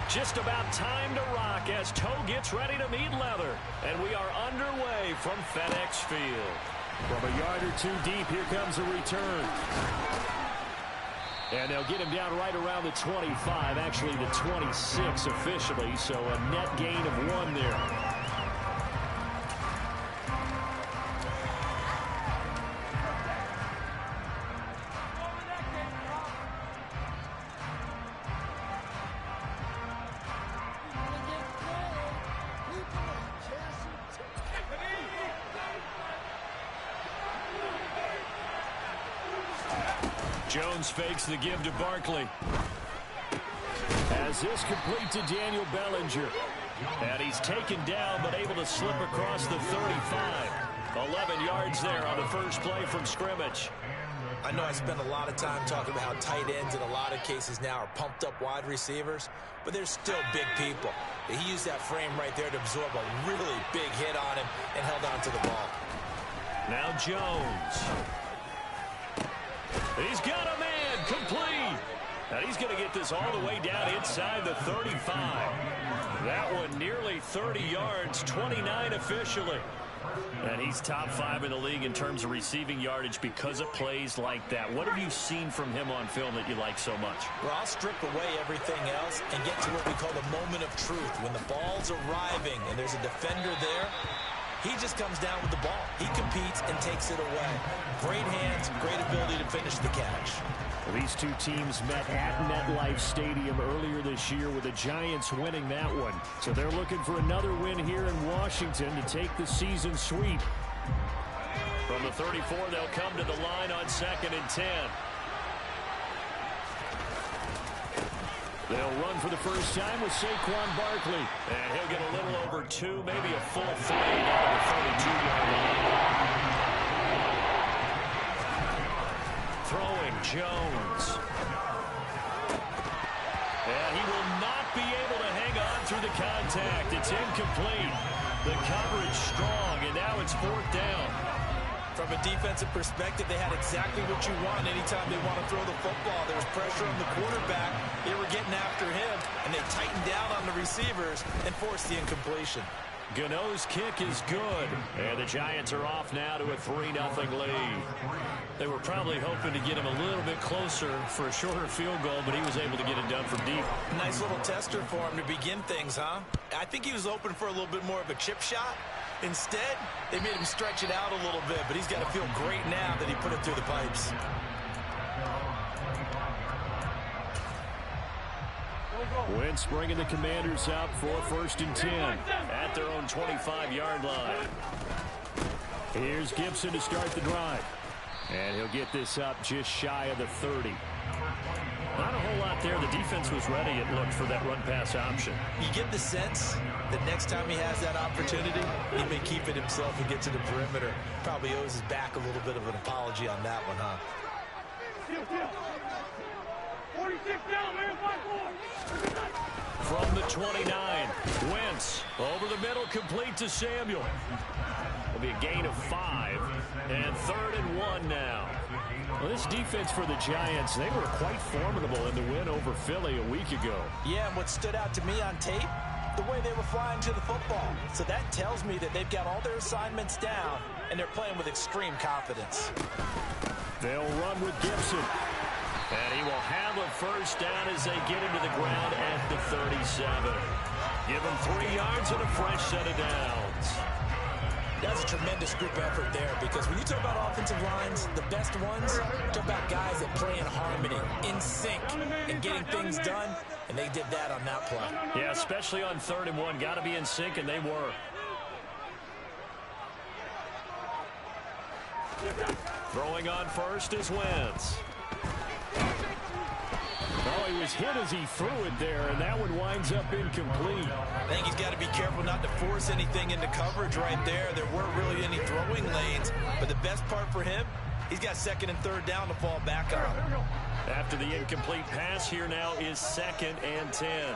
Just about time to rock as Toe gets ready to meet leather. And we are underway from FedEx Field. From a yard or two deep, here comes a return. And they'll get him down right around the 25, actually the 26 officially, so a net gain of 1 there. Jones fakes the give to Barkley. As this complete to Daniel Bellinger. And he's taken down but able to slip across the 35. 11 yards there on the first play from scrimmage. I know I spend a lot of time talking about how tight ends in a lot of cases now are pumped up wide receivers, but they're still big people. He used that frame right there to absorb a really big hit on him and held on to the ball. Now Jones. He's got a man complete. And he's going to get this all the way down inside the 35. That one nearly 30 yards, 29 officially. And he's top 5 in the league in terms of receiving yardage because of plays like that. What have you seen from him on film that you like so much? Well, I'll strip away everything else and get to what we call the moment of truth. When the ball's arriving and there's a defender there, he just comes down with the ball. He competes and takes it away. Great hands, great ability to finish the catch. Well, these two teams met at MetLife Stadium earlier this year with the Giants winning that one. So they're looking for another win here in Washington to take the season sweep. From the 34, they'll come to the line on 2nd and 10. They'll run for the first time with Saquon Barkley. And he'll get a little over 2, maybe a full 3 out of the 32-yard line. Throwing Jones. And he will not be able to hang on through the contact. It's incomplete. The coverage strong, and now it's 4th down. From a defensive perspective, they had exactly what you want anytime they want to throw the football. There was pressure on the quarterback. They were getting after him, and they tightened down on the receivers and forced the incompletion. Gano's kick is good, and the Giants are off now to a 3-0 lead. They were probably hoping to get him a little bit closer for a shorter field goal, but he was able to get it done from deep. Nice little tester for him to begin things, huh? I think he was open for a little bit more of a chip shot. Instead, they made him stretch it out a little bit, but he's got to feel great now that he put it through the pipes. Wentz bringing the Commanders up for 1st and 10 at their own 25-yard line. Here's Gibson to start the drive. And he'll get this up just shy of the 30. Not a whole lot there. The defense was ready, it looked, for that run-pass option. You get the sense that next time he has that opportunity, he may keep it himself and get to the perimeter. Probably owes his back a little bit of an apology on that one, huh? 46 down, man, 5-4. From the 29, Wentz over the middle, complete to Samuel. It'll be a gain of 5, and 3rd and 1 now. Well, this defense for the Giants, they were quite formidable in the win over Philly a week ago. Yeah, and what stood out to me on tape, the way they were flying to the football. So that tells me that they've got all their assignments down, and they're playing with extreme confidence. They'll run with Gibson. And he will have a first down as they get into the ground at the 37. Give him 3 yards and a fresh set of downs. That's a tremendous group effort there, because when you talk about offensive lines, the best ones, talk about guys that play in harmony, in sync, and getting things done, and they did that on that play. Yeah, especially on 3rd and 1. Got to be in sync, and they were. Throwing on first is Wentz. Oh, he was hit as he threw it there, and that one winds up incomplete. I think he's got to be careful not to force anything into coverage right there. There weren't really any throwing lanes, but the best part for him, he's got 2nd and 3rd down to fall back on. After the incomplete pass, here now is 2nd and 10.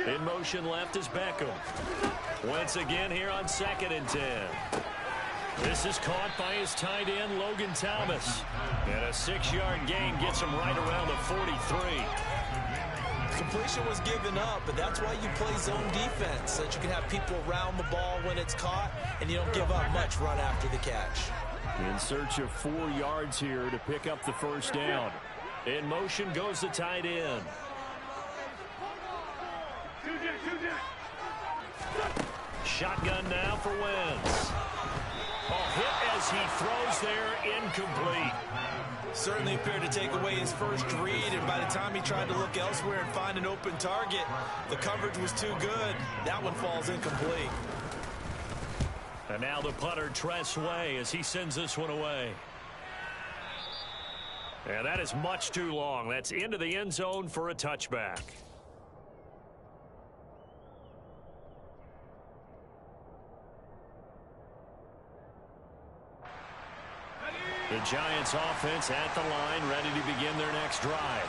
In motion left is Beckham. Wentz again here on 2nd and 10. This is caught by his tight end, Logan Thomas. And a 6-yard gain gets him right around the 43. Completion was given up, but that's why you play zone defense, so that you can have people around the ball when it's caught, and you don't give up much run after the catch. In search of 4 yards here to pick up the first down. In motion goes the tight end. Shotgun now for Wentz. Hit as he throws there, incomplete. Certainly appeared to take away his first read, and by the time he tried to look elsewhere and find an open target, the coverage was too good. That one falls incomplete. And now the punter, Tress Way, as he sends this one away. And that is much too long. That's into the end zone for a touchback. The Giants offense at the line, ready to begin their next drive.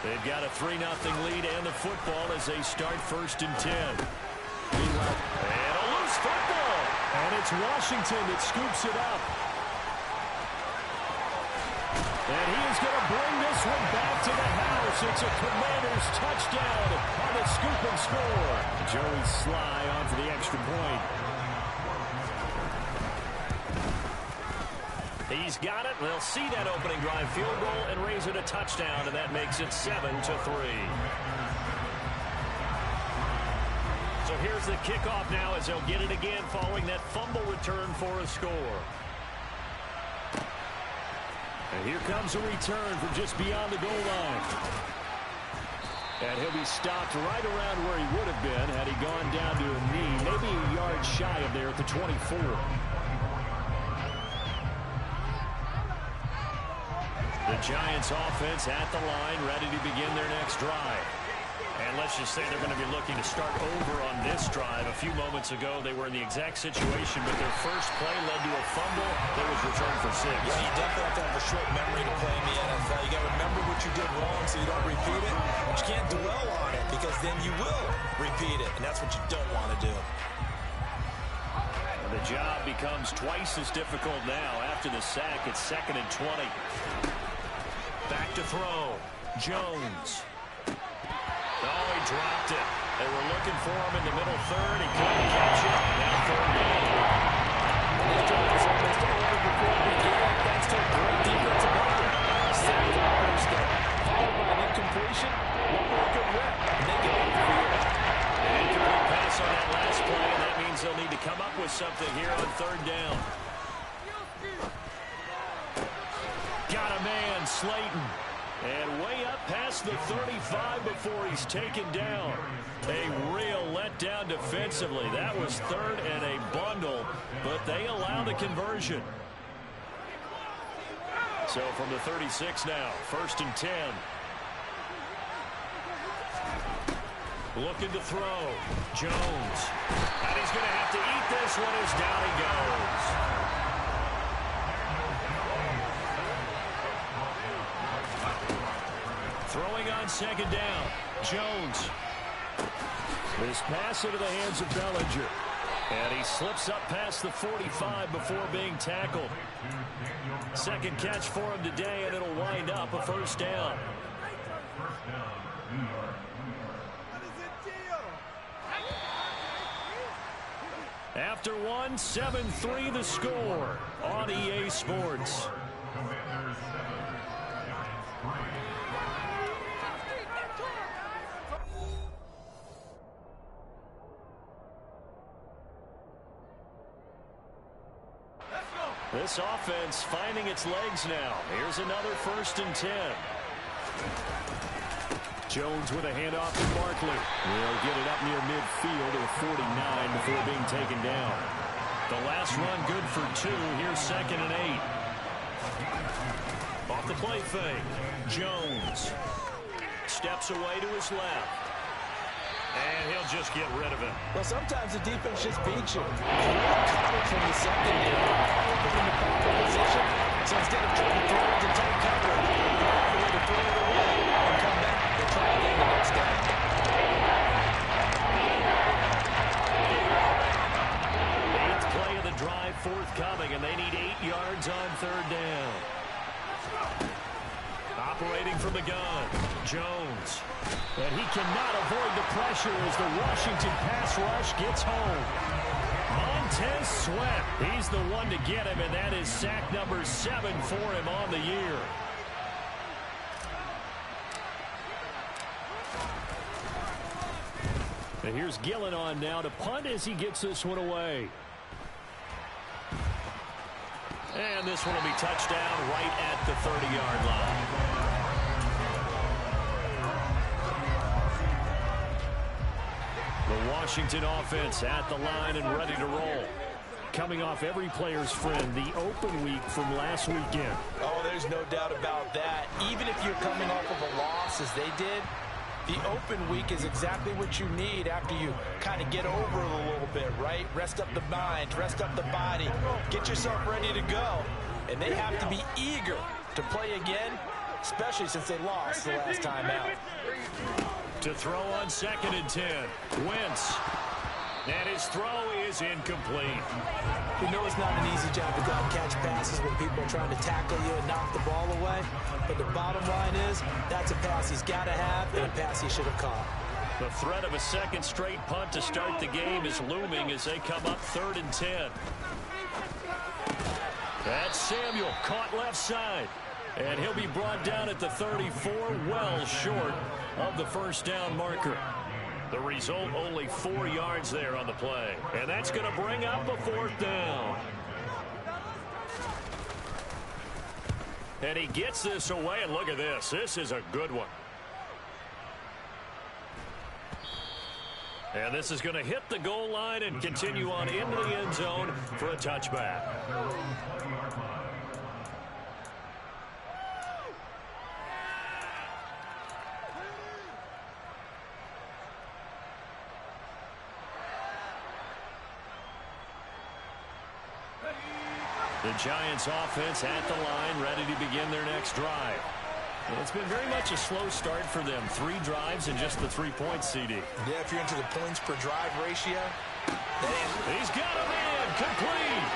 They've got a 3-0 lead and the football as they start 1st and 10. And a loose football. And it's Washington that scoops it up. And he is going to bring this one back to the house. It's a Commanders touchdown on a scoop and score. Joey Sly on for the extra point. He's got it. They'll see that opening drive field goal and raise it a touchdown, and that makes it 7-3. So here's the kickoff now as they'll get it again following that fumble return for a score. And here comes a return from just beyond the goal line. And he'll be stopped right around where he would have been had he gone down to a knee, maybe a yard shy of there at the 24. The Giants offense at the line, ready to begin their next drive. And let's just say they're going to be looking to start over on this drive. A few moments ago, they were in the exact situation, but their first play led to a fumble that was returned for 6. Yeah, you definitely have to have a short memory to play in the NFL. You got to remember what you did wrong so you don't repeat it. But you can't dwell on it because then you will repeat it, and that's what you don't want to do. And the job becomes twice as difficult now after the sack. It's 2nd and 20. Back to throw. Jones. Oh, he dropped it. They were looking for him in the middle third. He couldn't catch it. Now 3rd down. This drive is almost over before we get it. Thanks to a great defensive effort. Sacked on first down. Followed by an incompletion. One more good rep, and they get off the field. Incomplete pass on that last play, and that means they'll need to come up with something here on 3rd down. Got a man, Slayton. And way up past the 35 before he's taken down. A real letdown defensively. That was 3rd and a bundle, but they allow the conversion. So from the 36 now, 1st and 10. Looking to throw. Jones. And he's going to have to eat this one as down he goes. Throwing on 2nd down. Jones. This pass into the hands of Bellinger. And he slips up past the 45 before being tackled. 2nd catch for him today, and it'll wind up a 1st down. After one, 7-3 the score on EA Sports. This offense finding its legs now. Here's another 1st and 10. Jones with a handoff to Barkley. He'll get it up near midfield at 49 before being taken down. The last run good for 2. Here's 2nd and 8. Off the play fake. Jones steps away to his left. And he'll just get rid of it. Well, sometimes the defense just beats you. Great coverage from the secondary. Put in the proper position. So instead of trying to throw it to tight coverage, they're going to throw it away and come back and try again the next down. 8th play of the drive forthcoming, and They need 8 yards on third down. Operating from the gun, Jones. And he cannot avoid the pressure as the Washington pass rush gets home. Montez Sweat, he's the one to get him, and that is sack number 7 for him on the year. And here's Gillen on now to punt as he gets this one away. And this one will be touchdown right at the 30-yard line. The Washington offense at the line and ready to roll. Coming off every player's friend, the open week from last weekend. Oh, there's no doubt about that. Even if you're coming off of a loss as they did, the open week is exactly what you need after you kind of get over it a little bit, right? Rest up the mind, rest up the body, get yourself ready to go. And they have to be eager to play again, especially since they lost the last time out. To throw on 2nd and 10, Wentz. And his throw is incomplete. We know it's not an easy job to go out and catch passes when people are trying to tackle you and knock the ball away. But the bottom line is, that's a pass he's got to have and a pass he should have caught. The threat of a second straight punt to start the game is looming as they come up 3rd and 10. That's Samuel, caught left side. And he'll be brought down at the 34, well short of the first down marker. The result, only 4 yards there on the play. And that's going to bring up a 4th down. And he gets this away, and look at this. This is a good one. And this is going to hit the goal line and continue on into the end zone for a touchback. The Giants offense at the line, ready to begin their next drive. Well, it's been very much a slow start for them. 3 drives and just the 3 points, CD. Yeah, if you're into the points per drive ratio. He's got him in, complete.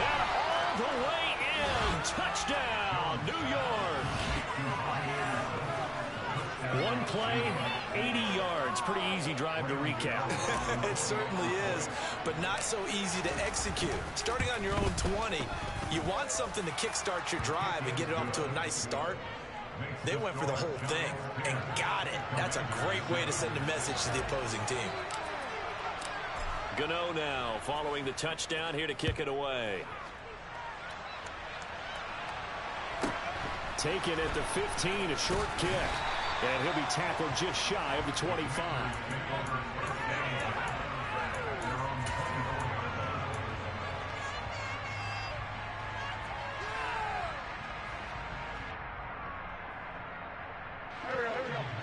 And all the way in, touchdown, New York. One play, 80 yards. Pretty easy drive to recap. It certainly is, but not so easy to execute. Starting on your own 20, you want something to kickstart your drive and get it off to a nice start. They went for the whole thing and got it. That's a great way to send a message to the opposing team. Gano now following the touchdown here to kick it away. Taken at the 15, a short kick. And he'll be tackled just shy of the 25.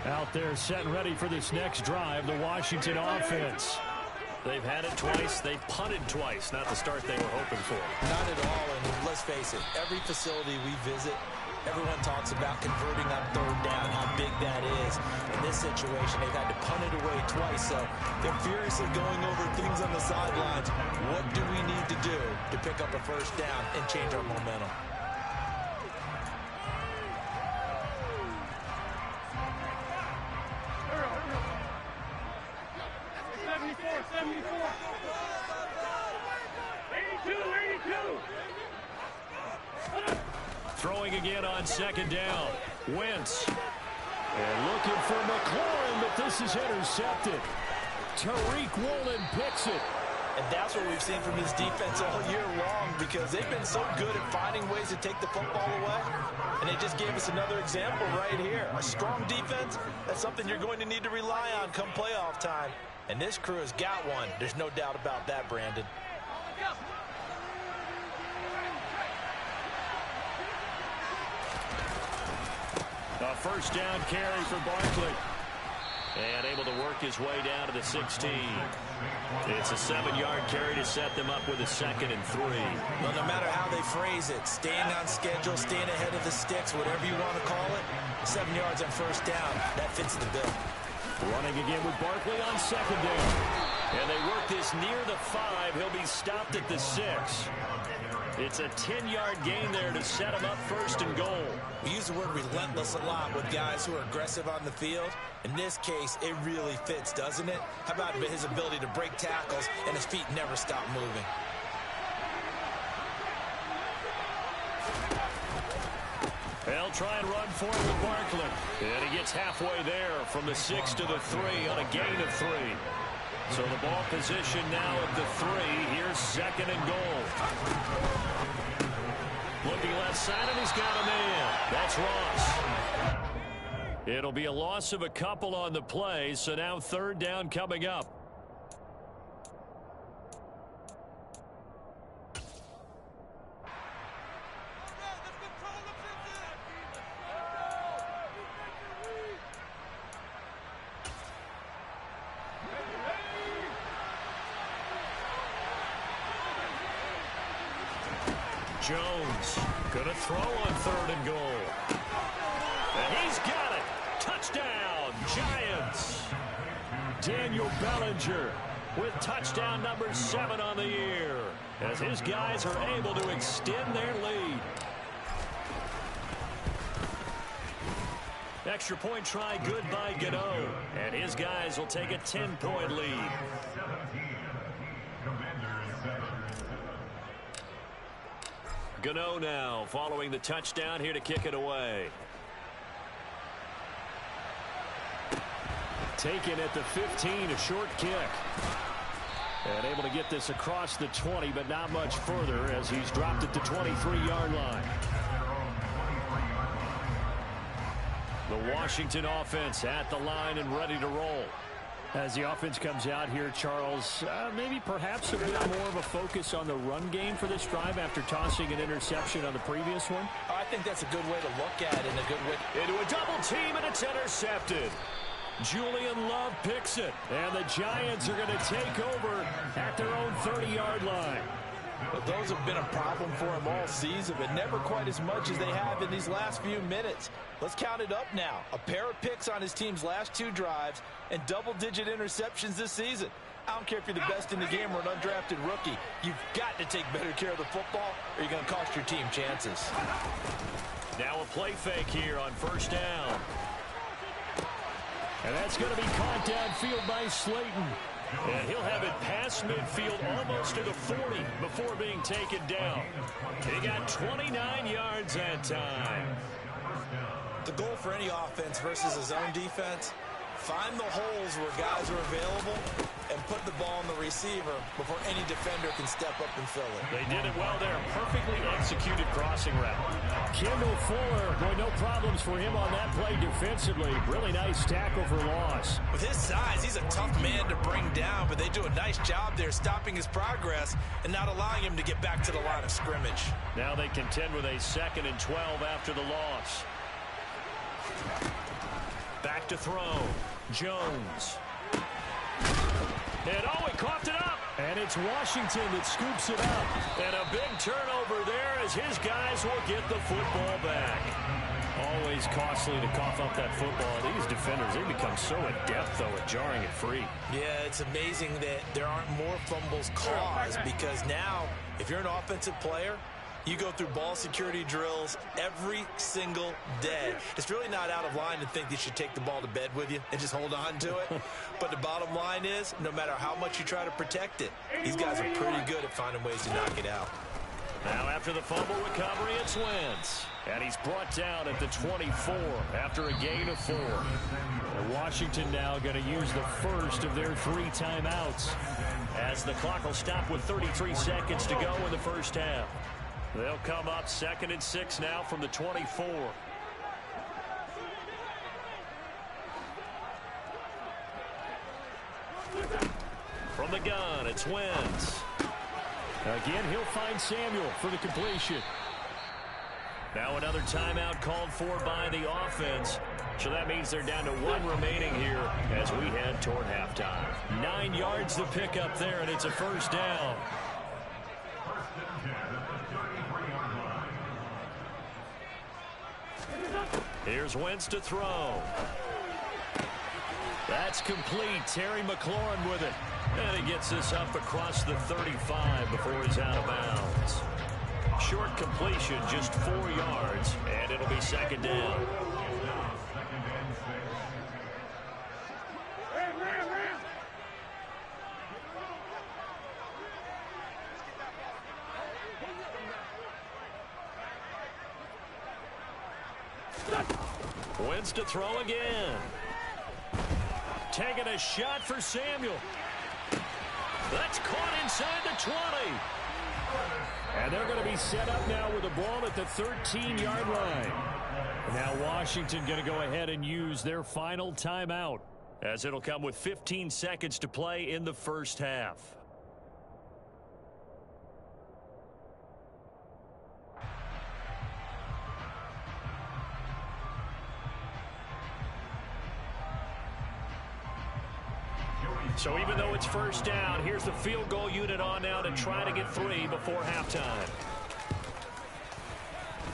Out there set and ready for this next drive, the Washington offense. They've had it twice. They've punted twice. Not the start they were hoping for. Not at all, and let's face it, every facility we visit, everyone talks about converting on 3rd down, how big that is. In this situation, they've had to punt it away twice, so they're furiously going over things on the sidelines. What do we need to do to pick up a 1st down and change our momentum? Throwing again on 2nd down. Wentz. And looking for McLaurin, but this is intercepted. Tariq Woolen picks it. And that's what we've seen from this defense all year long, because they've been so good at finding ways to take the football away. And they just gave us another example right here. A strong defense, that's something you're going to need to rely on come playoff time. And this crew has got one. There's no doubt about that, Brandon. A 1st down carry for Barkley. And able to work his way down to the 16. It's a 7-yard carry to set them up with a 2nd and 3. Well, no matter how they phrase it, staying on schedule, staying ahead of the sticks, whatever you want to call it, 7 yards on 1st down, that fits the bill. Running again with Barkley on 2nd down. And they work this near the 5. He'll be stopped at the 6. It's a 10-yard gain there to set him up first and goal. We use the word relentless a lot with guys who are aggressive on the field. In this case, it really fits, doesn't it? How about his ability to break tackles and his feet never stop moving? They'll try and run for it with Barkley. And he gets halfway there from the 6 to the 3 on a gain of 3. So the ball position now at the 3. Here's second and goal. Looking left side, and he's got a man. That's Ross. It'll be a loss of a couple on the play, so now third down coming up. Jones going to throw on third and goal. And he's got it. Touchdown, Giants. Daniel Bellinger with touchdown number 7 on the year as his guys are able to extend their lead. Extra point try good by Gano. And his guys will take a 10-point lead. Gano now following the touchdown here to kick it away. Taken at the 15, a short kick. And able to get this across the 20, but not much further as he's dropped at the 23-yard line. The Washington offense at the line and ready to roll. As the offense comes out here, Charles, maybe perhaps a bit more of a focus on the run game for this drive after tossing an interception on the previous one? I think that's a good way to look at it and a good way. Into a double team, and it's intercepted. Julian Love picks it, and the Giants are going to take over at their own 30-yard line. But those have been a problem for him all season, but never quite as much as they have in these last few minutes. Let's count it up now. A pair of picks on his team's last 2 drives and double-digit interceptions this season. I don't care if you're the best in the game or an undrafted rookie. You've got to take better care of the football or you're going to cost your team chances. Now a play fake here on first down. And that's going to be caught downfield by Slayton. And he'll have it past midfield almost to the 40 before being taken down. He got 29 yards that time. The goal for any offense versus his own defense, find the holes where guys are available and put the ball on the receiver before any defender can step up and fill it. They did it well there. Perfectly executed crossing route. Kendall Fuller, boy, no problems for him on that play defensively. Really nice tackle for loss. With his size, he's a tough man to bring down, but they do a nice job there stopping his progress and not allowing him to get back to the line of scrimmage. Now they contend with a 2nd and 12 after the loss. Back to throw. Jones. And oh, he coughed it up. And it's Washington that scoops it up. And a big turnover there as his guys will get the football back. Always costly to cough up that football. These defenders, they become so adept, though, at jarring it free. Yeah, it's amazing that there aren't more fumbles caused because now, if you're an offensive player, you go through ball security drills every single day. It's really not out of line to think you should take the ball to bed with you and just hold on to it. But the bottom line is, no matter how much you try to protect it, these guys are pretty good at finding ways to knock it out. Now after the fumble recovery, it's Wentz. And he's brought down at the 24 after a gain of 4. And Washington now going to use the first of their 3 timeouts as the clock will stop with 33 seconds to go in the first half. They'll come up 2nd and 6 now from the 24. From the gun, it's Wentz. Again, he'll find Samuel for the completion. Now another timeout called for by the offense. So that means they're down to 1 remaining here as we head toward halftime. 9 yards to pick up there, and it's a first down. Here's Wentz to throw. That's complete. Terry McLaurin with it. And he gets this up across the 35 before he's out of bounds. Short completion, just 4 yards, and it'll be second down. Wins to throw again. Taking a shot for Samuel. That's caught inside the 20. And they're going to be set up now with the ball at the 13-yard line. Now Washington going to go ahead and use their final timeout, as it'll come with 15 seconds to play in the first half. So even though it's first down, here's the field goal unit on now to try to get 3 before halftime.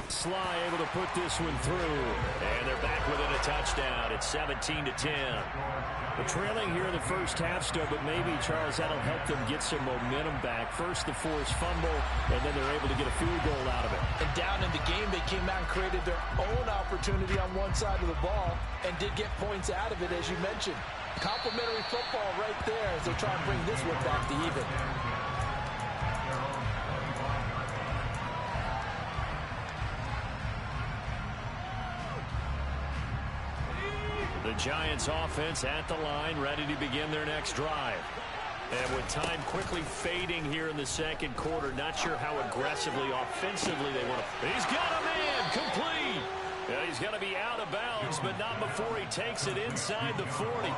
Sly able to put this one through, and they're back within a touchdown. It's 17-10. We're trailing here in the first half still, but maybe, Charles, that'll help them get some momentum back. First the forced fumble, and then they're able to get a field goal out of it. And down in the game, they came out and created their own opportunity on one side of the ball and did get points out of it, as you mentioned. Complimentary football right there as they try and bring this one back to even. The Giants offense at the line, ready to begin their next drive. And with time quickly fading here in the second quarter, not sure how aggressively, offensively they want to. He's got a man, complete. Yeah, he's going to be out of bounds, but not before he takes it inside the 40.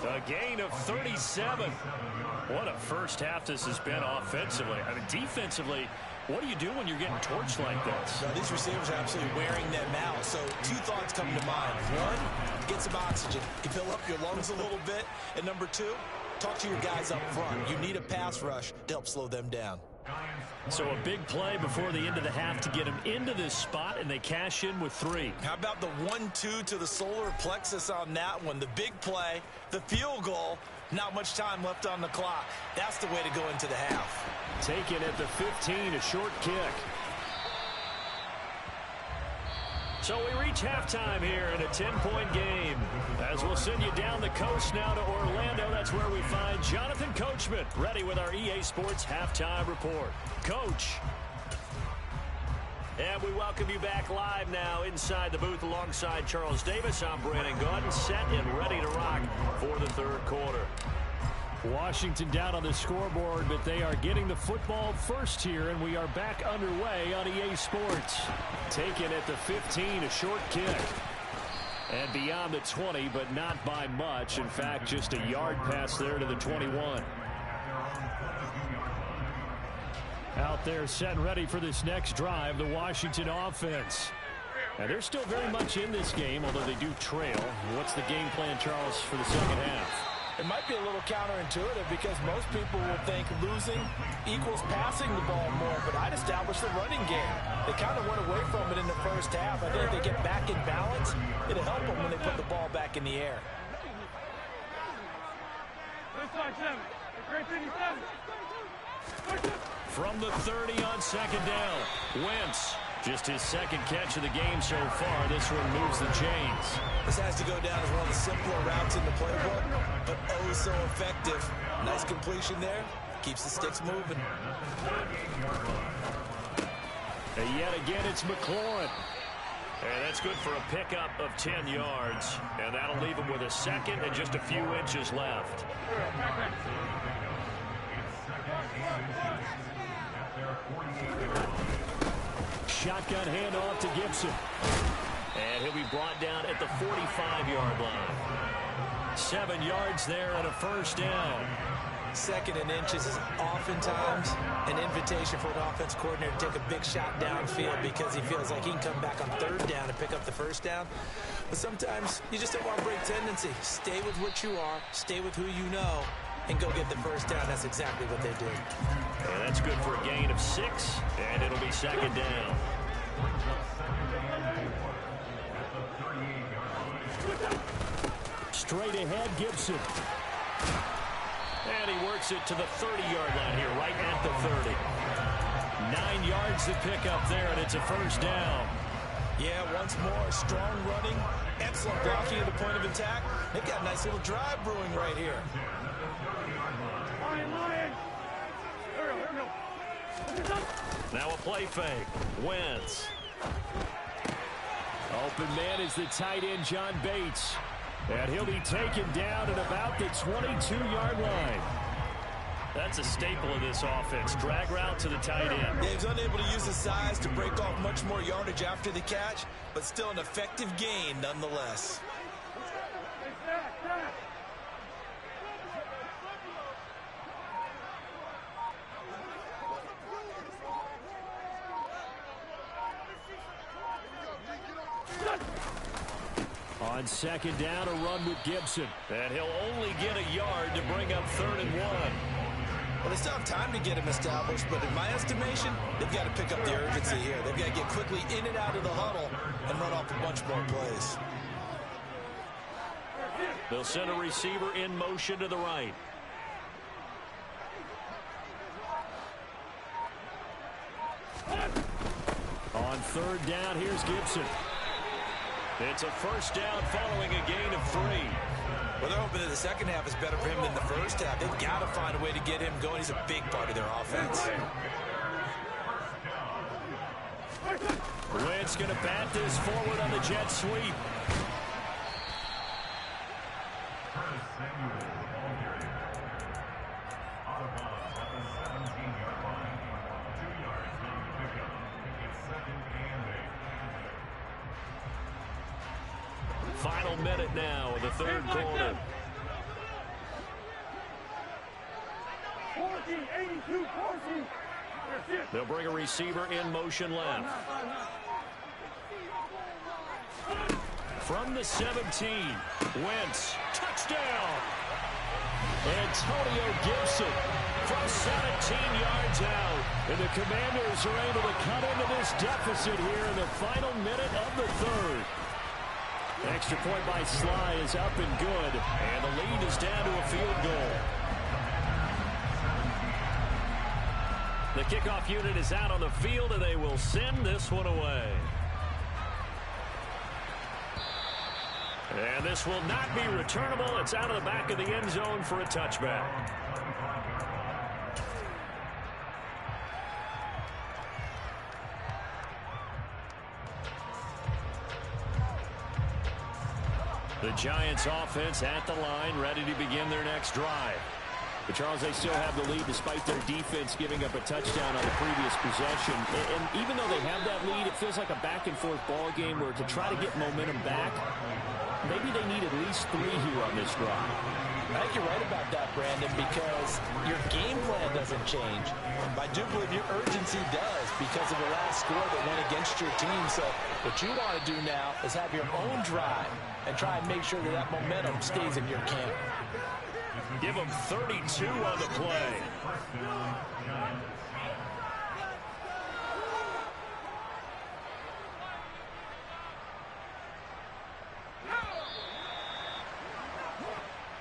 A gain of 37. What a first half this has been offensively. I mean, defensively, what do you do when you're getting torched like this? Now, these receivers are absolutely wearing them out. So 2 thoughts come to mind. 1, get some oxygen. You fill up your lungs a little bit. And number 2, talk to your guys up front. You need a pass rush to help slow them down. So a big play before the end of the half to get them into this spot, and they cash in with 3. How about the 1-2 to the solar plexus on that one? The big play, the field goal, not much time left on the clock. That's the way to go into the half. Taken at the 15, a short kick. So we reach halftime here in a 10-point game. As we'll send you down the coast now to Orlando, that's where we find Jonathan Coachman, ready with our EA Sports Halftime Report. Coach. And we welcome you back live now inside the booth alongside Charles Davis. I'm Brandon Gaudin, set and ready to rock for the third quarter. Washington down on the scoreboard, but they are getting the football first here, and we are back underway on EA Sports. Taken at the 15, a short kick. And beyond the 20, but not by much. In fact, just a yard pass there to the 21. Out there set and ready for this next drive, the Washington offense. And they're still very much in this game, although they do trail. What's the game plan, Charles, for the second half? It might be a little counterintuitive because most people will think losing equals passing the ball more, but I'd establish the running game. They kind of went away from it in the first half. I think if they get back in balance, it'll help them when they put the ball back in the air. From the 30 on second down, Wentz. Just his second catch of the game so far. This one moves the chains. This has to go down as one of the simpler routes in the playbook, but oh so effective. Nice completion there. Keeps the sticks moving. And yet again, it's McLaurin. And that's good for a pickup of 10 yards. And that'll leave him with a second and just a few inches left. Shotgun handoff to Gibson. And he'll be brought down at the 45-yard line. 7 yards there and a first down. Second and inches is oftentimes an invitation for an offense coordinator to take a big shot downfield because he feels like he can come back on third down and pick up the first down. But sometimes you just don't want to break tendency. Stay with what you are, stay with who you know, and go get the first down. That's exactly what they did. And that's good for a gain of 6, and it'll be second down. Straight ahead, Gibson. And he works it to the 30-yard line here, right at the 30. 9 yards to pick up there, and it's a first down. Yeah, once more, strong running, excellent blocking at the point of attack. They've got a nice little drive brewing right here. Lion. Here we go. Now a play fake. Wentz. Open man is the tight end, John Bates. And he'll be taken down at about the 22-yard line. That's a staple of this offense. Drag route to the tight end. Dave's unable to use his size to break off much more yardage after the catch, but still an effective gain nonetheless. On second down, a run with Gibson. And he'll only get a yard to bring up 3rd and 1. Well, they still have time to get him established, but in my estimation, they've got to pick up the urgency here. They've got to get quickly in and out of the huddle and run off a bunch more plays. They'll send a receiver in motion to the right. On 3rd down, here's Gibson. It's a first down following a gain of 3. Well, they're hoping that the second half is better for him than the first half. They've got to find a way to get him going. He's a big part of their offense. Wentz going to bat this forward on the jet sweep. Final minute now of the 3rd quarter. 82, 14. They'll bring a receiver in motion left. From the 17, Wentz, touchdown. Antonio Gibson from 17 yards out. And the Commanders are able to cut into this deficit here in the final minute of the 3rd. Extra point by Sly is up and good, and the lead is down to a field goal. The kickoff unit is out on the field, and they will send this one away. And this will not be returnable. It's out of the back of the end zone for a touchback. The Giants offense at the line, ready to begin their next drive. But Charles, they still have the lead despite their defense giving up a touchdown on the previous possession. And even though they have that lead, it feels like a back-and-forth ball game where to try to get momentum back, maybe they need at least 3 here on this drive. I think you're right about that, Brandon, because your game plan doesn't change. But I do believe your urgency does because of the last score that went against your team. So what you want to do now is have your own drive and try and make sure that that momentum stays in your camp. Give them 32 on the play.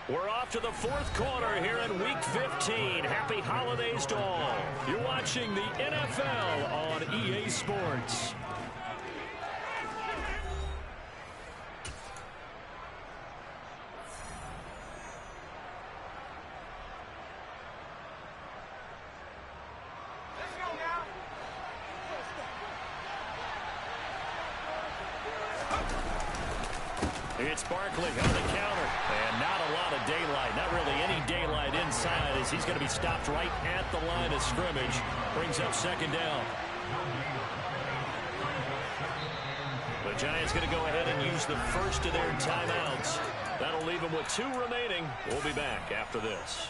We're off to the 4th quarter here in Week 15. Happy holidays to all. You're watching the NFL on EA Sports. It's Barkley on the counter, and not a lot of daylight, not really any daylight inside as he's going to be stopped right at the line of scrimmage. Brings up 2nd down. The Giants going to go ahead and use the first of their timeouts. That'll leave them with 2 remaining. We'll be back after this.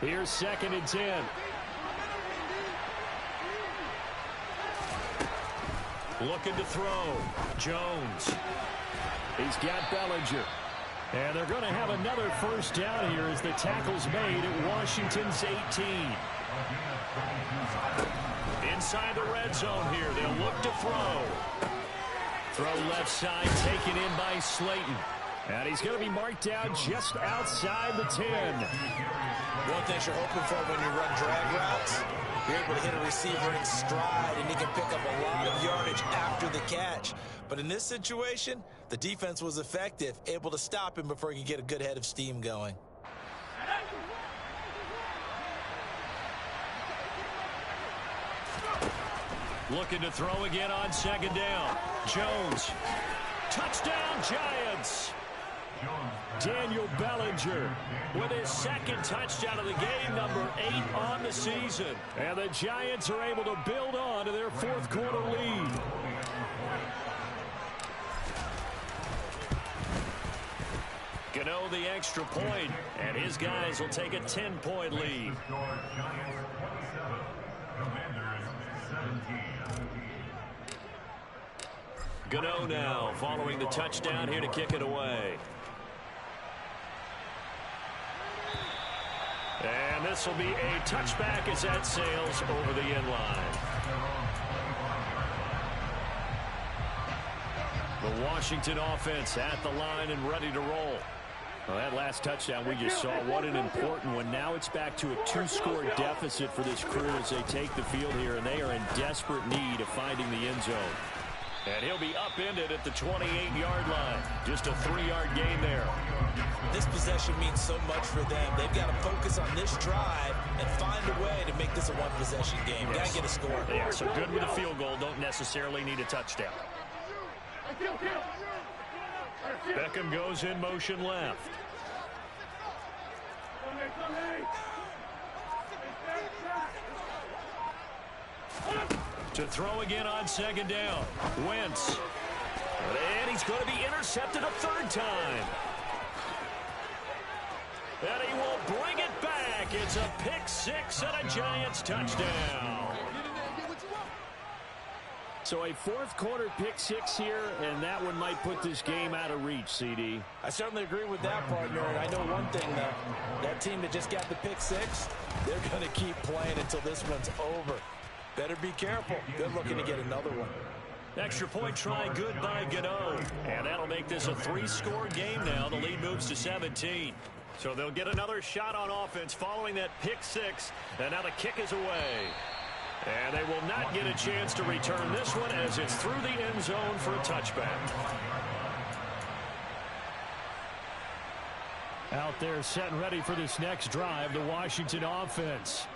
Here's 2nd and 10. Looking to throw. Jones. He's got Bellinger. And they're going to have another first down here as the tackle's made at Washington's 18. Inside the red zone here. They'll look to throw. Throw left side taken in by Slayton. And he's going to be marked down just outside the 10. One thing you're hoping for when you run drag routes, you're able to hit a receiver in stride, and he can pick up a lot of yardage after the catch. But in this situation, the defense was effective, able to stop him before he could get a good head of steam going. Looking to throw again on second down. Jones. Touchdown, Giants. Daniel Bellinger with his second touchdown of the game, number 8 on the season. And the Giants are able to build on to their fourth quarter lead. Gano the extra point, and his guys will take a 10-point lead. Gano now following the touchdown here to kick it away. And this will be a touchback as that sails over the end line. The Washington offense at the line and ready to roll. Well, that last touchdown we just saw, what an important one. Now it's back to a 2-score deficit for this crew as they take the field here, and they are in desperate need of finding the end zone. And he'll be upended at the 28-yard line. Just a 3-yard gain there. This possession means so much for them. They've got to focus on this drive and find a way to make this a one-possession game. Yes. Got to get a score. They are so good with a field goal, don't necessarily need a touchdown. Beckham goes in motion left. To throw again on second down. Wentz. And he's going to be intercepted a third time. And he will bring it back. It's a pick six and a Giants touchdown. So a fourth quarter pick six here, and that one might put this game out of reach, CD. I certainly agree with that, partner. And I know one thing, though. That team that just got the pick six, they're going to keep playing until this one's over. Better be careful. They're looking to get another one. Extra point try good by Gano. And that'll make this a 3-score game now. The lead moves to 17. So they'll get another shot on offense following that pick six. And now the kick is away. And they will not get a chance to return this one as it's through the end zone for a touchback. Out there set and ready for this next drive, the Washington offense.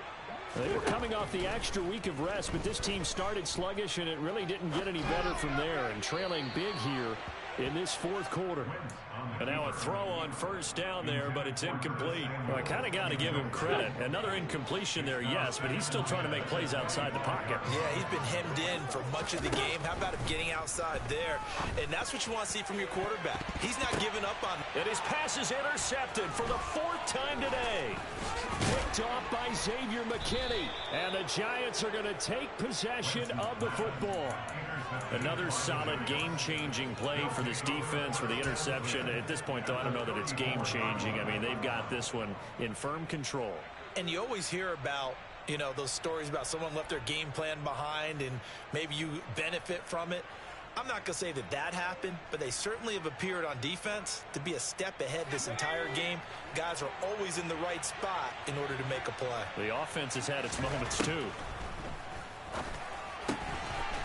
They were coming off the extra week of rest, but this team started sluggish, and it really didn't get any better from there, and trailing big here in this fourth quarter. And now a throw on first down there, but it's incomplete. Well, I kind of got to give him credit. Another incompletion there, yes, but he's still trying to make plays outside the pocket. Yeah, he's been hemmed in for much of the game. How about him getting outside there? And that's what you want to see from your quarterback. He's not giving up on it. And his pass is intercepted for the 4th time today. Picked off by Xavier McKinney. And the Giants are going to take possession of the football. Another solid game-changing play for this defense for the interception. At this point, though, I don't know that it's game-changing. I mean, they've got this one in firm control. And you always hear about, you know, those stories about someone left their game plan behind and maybe you benefit from it. I'm not going to say that that happened, but they certainly have appeared on defense to be a step ahead this entire game. Guys are always in the right spot in order to make a play. The offense has had its moments, too.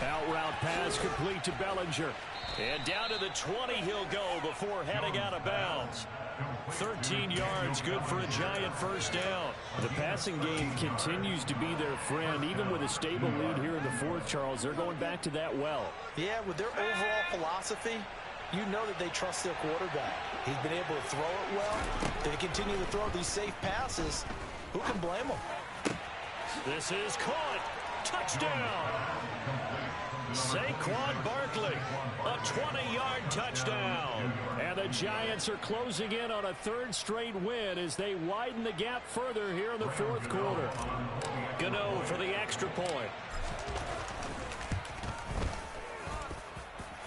Out route pass complete to Bellinger. And down to the 20 he'll go before heading out of bounds. 13 yards, good for a Giant first down. The passing game continues to be their friend. Even with a stable lead here in the fourth, Charles, they're going back to that well. Yeah, with their overall philosophy, you know that they trust their quarterback. He's been able to throw it well. They continue to throw these safe passes. Who can blame them? This is caught. Touchdown. Saquon Barkley, a 20-yard touchdown. And the Giants are closing in on a 3rd straight win as they widen the gap further here in the fourth quarter. Gano for the extra point.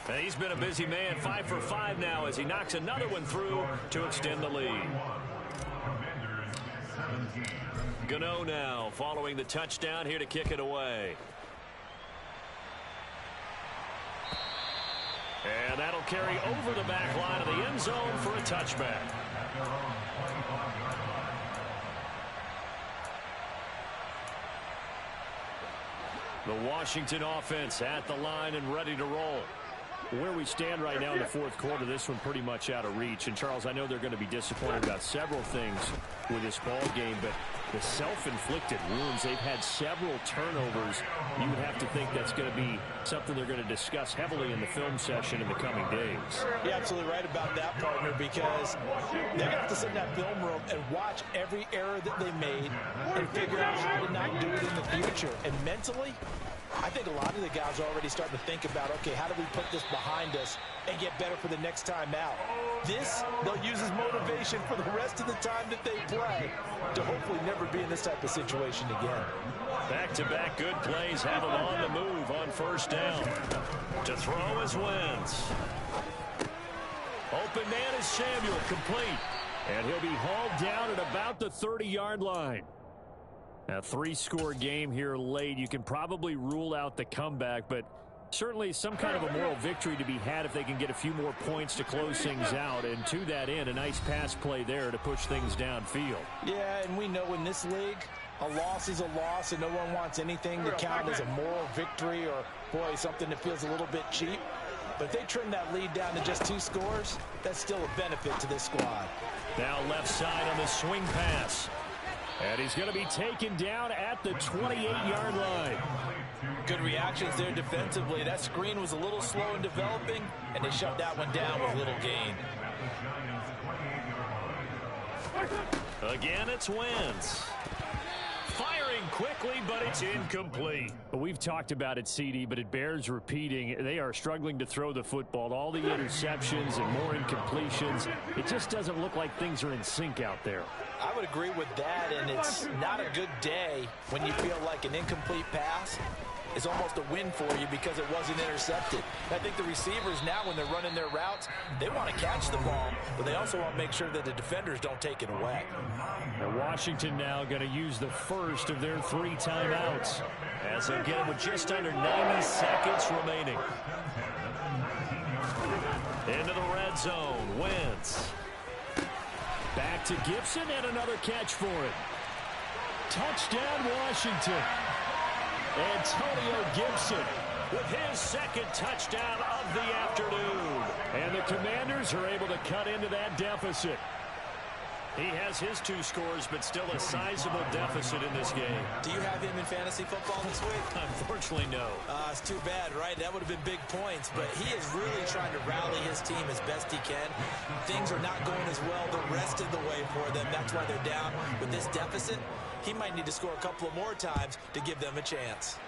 And he's been a busy man, 5 for 5 now as he knocks another one through to extend the lead. Gano now following the touchdown here to kick it away. And that'll carry over the back line of the end zone for a touchback. The Washington offense at the line and ready to roll. Where we stand right now in the fourth quarter, this one pretty much out of reach. And, Charles, I know they're going to be disappointed about several things with this ball game, but the self-inflicted wounds, they've had several turnovers. You would have to think that's going to be something they're going to discuss heavily in the film session in the coming days. You're absolutely right about that, partner, because they're going to have to sit in that film room and watch every error that they made and figure out how to not do it in the future. And mentally, I think a lot of the guys are already starting to think about, okay, how do we put this behind us and get better for the next time out? This, they'll use as motivation for the rest of the time that they play to hopefully never be in this type of situation again. Back-to-back good plays have them on the move on first down. To throw is Wentz. Open man is Samuel, complete. And he'll be hauled down at about the 30-yard line. A three-score game here late. You can probably rule out the comeback, but certainly some kind of a moral victory to be had if they can get a few more points to close things out. And to that end, a nice pass play there to push things downfield. Yeah, and we know in this league, a loss is a loss, and no one wants anything to count as a moral victory or, boy, something that feels a little bit cheap. But if they trim that lead down to just 2 scores, that's still a benefit to this squad. Now left side on the swing pass. And he's going to be taken down at the 28-yard line. Good reactions there defensively. That screen was a little slow in developing, and they shut that one down with little gain. Again, it's Wentz. Firing quickly, but it's incomplete. We've talked about it, CD, but it bears repeating. They are struggling to throw the football. All the interceptions and more incompletions. It just doesn't look like things are in sync out there. I would agree with that, and it's not a good day when you feel like an incomplete pass is almost a win for you because it wasn't intercepted. I think the receivers now, when they're running their routes, they want to catch the ball, but they also want to make sure that the defenders don't take it away. Now Washington now going to use the first of their 3 timeouts as they get it with just under 90 seconds remaining. Into the red zone, Wentz. Back to Gibson and another catch for it. Touchdown, Washington. Antonio Gibson with his second touchdown of the afternoon. And the Commanders are able to cut into that deficit. He has his 2 scores, but still a sizable deficit in this game. Do you have him in fantasy football this week? Unfortunately, no. It's too bad, right? That would have been big points, but he is really trying to rally his team as best he can. Things are not going as well the rest of the way for them. That's why they're down. With this deficit, he might need to score a couple of more times to give them a chance.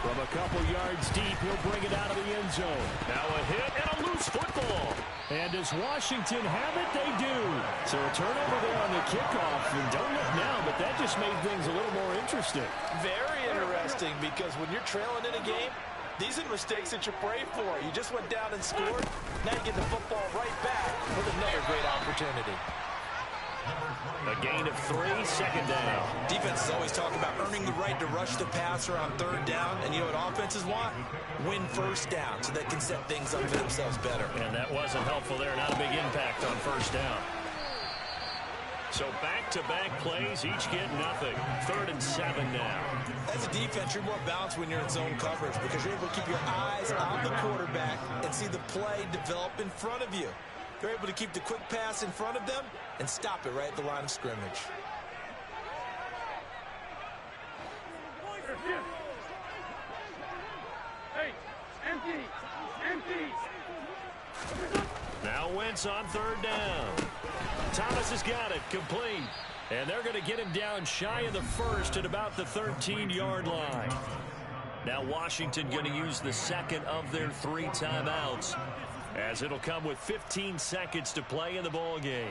From a couple yards deep, he'll bring it out of the end zone. Now a hit and a loose football. And does Washington have it? They do. So a turnover there on the kickoff. And don't look now, but that just made things a little more interesting. Very interesting, because when you're trailing in a game, these are the mistakes that you pray for. You just went down and scored. Now you get the football right back with another great opportunity. A gain of 3, second down. Defenses always talk about earning the right to rush the passer on 3rd down. And you know what offenses want? Win first down so they can set things up for themselves better. And that wasn't helpful there. Not a big impact on first down. So back-to-back plays, each get nothing. 3rd and 7 now. As a defense, you're more balanced when you're in zone coverage because you're able to keep your eyes on the quarterback and see the play develop in front of you. They're able to keep the quick pass in front of them and stop it right at the line of scrimmage. Hey, empty, empty. Now Wentz on 3rd down. Thomas has got it, complete. And they're going to get him down shy of the first at about the 13-yard line. Now Washington going to use the second of their 3 timeouts, as it'll come with 15 seconds to play in the ball game.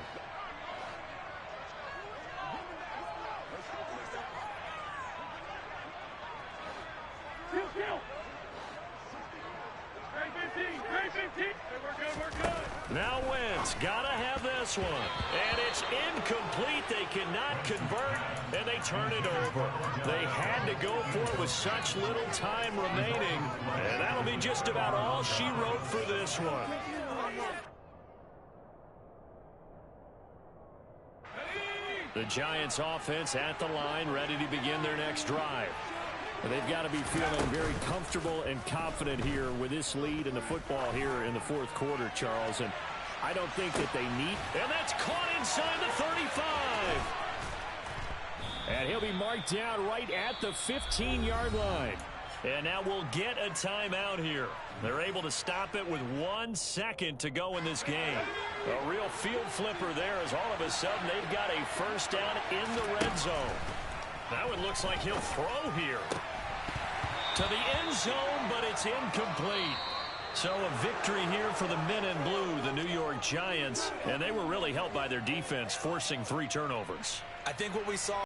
Now Now Wentz gotta have this one. And it's incomplete. They cannot convert, and they turn it over. They had to go for it with such little time remaining. And that'll be just about all she wrote for this one. The Giants offense at the line, ready to begin their next drive. They've got to be feeling very comfortable and confident here with this lead in the football here in the fourth quarter, Charles. And I don't think that they need. And that's caught inside the 35. And he'll be marked down right at the 15-yard line. And now we'll get a timeout here. They're able to stop it with 1 second to go in this game. A real field flipper there as all of a sudden they've got a first down in the red zone. Now it looks like he'll throw here to the end zone, but it's incomplete. So a victory here for the men in blue, the New York Giants, and they were really helped by their defense, forcing 3 turnovers. I think what we saw